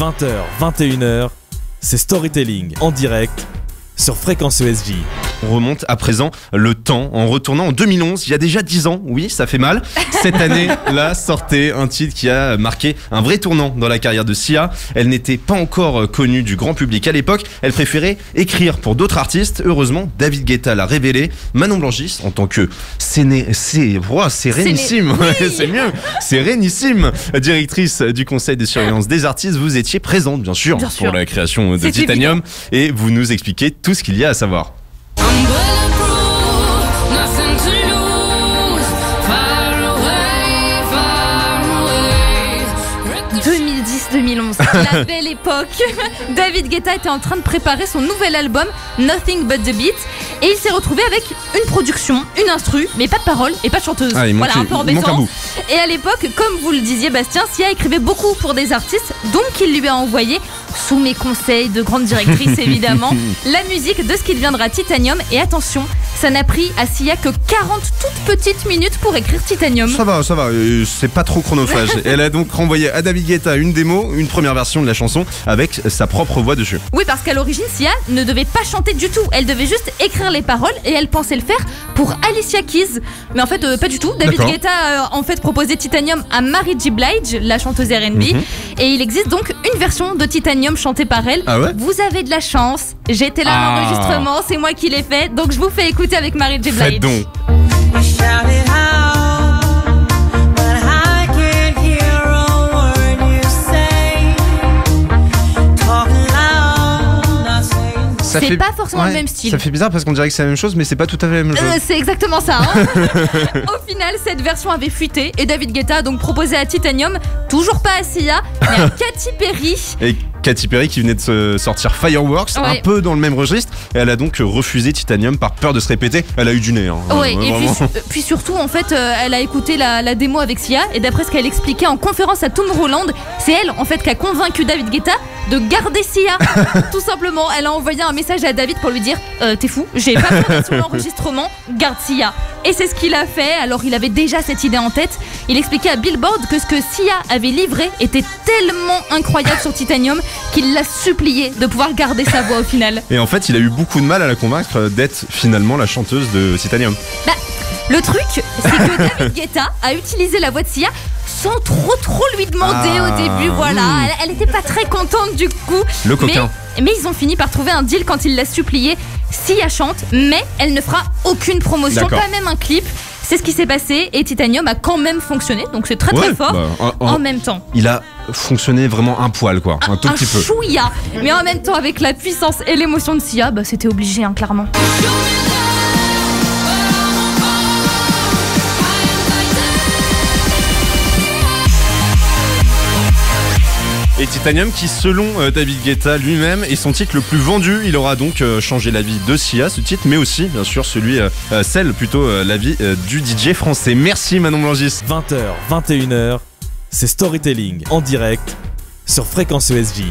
20h, 21h, c'est Storytelling en direct sur Fréquence ESJ. On remonte à présent le temps en retournant en 2011, il y a déjà 10 ans, oui ça fait mal. Cette année-là sortait un titre qui a marqué un vrai tournant dans la carrière de Sia. Elle n'était pas encore connue du grand public à l'époque, elle préférait écrire pour d'autres artistes. Heureusement, David Guetta l'a révélé. Manon Blangis, en tant que sérénissime, c'est mieux, sérénissime directrice du conseil de surveillance des artistes, vous étiez présente bien sûr pour la création de Titanium et vous nous expliquez tout ce qu'il y a à savoir. 2010-2011, la belle époque. David Guetta était en train de préparer son nouvel album Nothing But The Beat et il s'est retrouvé avec une production, une instru, mais pas de paroles et pas de chanteuse. Voilà, un peu embêtant. Et à l'époque, comme vous le disiez Bastien, Sia écrivait beaucoup pour des artistes, donc il lui a envoyé, sous mes conseils de grande directrice évidemment, la musique de ce qui deviendra Titanium. Et attention, ça n'a pris à Sia que 40 toutes petites minutes pour écrire Titanium. Ça va, c'est pas trop chronophage. Elle a donc renvoyé à David Guetta une démo, une première version de la chanson avec sa propre voix dessus. Oui, parce qu'à l'origine, Sia ne devait pas chanter du tout. Elle devait juste écrire les paroles et elle pensait le faire pour Alicia Keys. Mais en fait, pas du tout. David Guetta a en fait proposé Titanium à Mary J. Blige, la chanteuse R&B. Et il existe donc une version de Titanium chantée par elle. Ah ouais ? Vous avez de la chance. J'étais là à l'enregistrement, c'est moi qui l'ai fait. Donc je vous fais écouter avec Mary J. Blige. Faites donc. C'est pas forcément le même style. Ça fait bizarre parce qu'on dirait que c'est la même chose, mais c'est pas tout à fait la même chose. C'est exactement ça. Au final, cette version avait fuité et David Guetta a donc proposé à Titanium, toujours pas à Sia, mais à Katy Perry. Et Katy Perry qui venait de se sortir Fireworks, un peu dans le même registre. Et elle a donc refusé Titanium par peur de se répéter. Elle a eu du nez. Ouais, et puis surtout, en fait, elle a écouté la démo avec Sia. Et d'après ce qu'elle expliquait en conférence à Tomorrowland, c'est elle en fait qui a convaincu David Guetta de garder Sia. Tout simplement, elle a envoyé un message à David pour lui dire t'es fou, j'ai pas besoin sur l'enregistrement, garde Sia. Et c'est ce qu'il a fait. Alors il avait déjà cette idée en tête. Il expliquait à Billboard que ce que Sia avait livré était tellement incroyable sur Titanium qu'il l'a supplié de pouvoir garder sa voix au final. Et en fait, il a eu beaucoup de mal à la convaincre d'être finalement la chanteuse de Titanium. Le truc, c'est que David Guetta a utilisé la voix de Sia sans trop lui demander au début. Voilà, elle était pas très contente du coup. Le coquin. Mais ils ont fini par trouver un deal quand il l'a supplié. Sia chante, mais elle ne fera aucune promotion, pas même un clip. C'est ce qui s'est passé et Titanium a quand même fonctionné, donc c'est très fort. En même temps, il a fonctionné vraiment un poil quoi, un tout petit peu. Chouïa. Mais en même temps, avec la puissance et l'émotion de Sia, c'était obligé, clairement. Et Titanium qui, selon David Guetta lui-même, est son titre le plus vendu. Il aura donc changé la vie de Sia, ce titre, mais aussi, bien sûr, la vie du DJ français. Merci Manon Blangis. 20h, 21h, c'est Storytelling en direct sur Fréquence ESJ.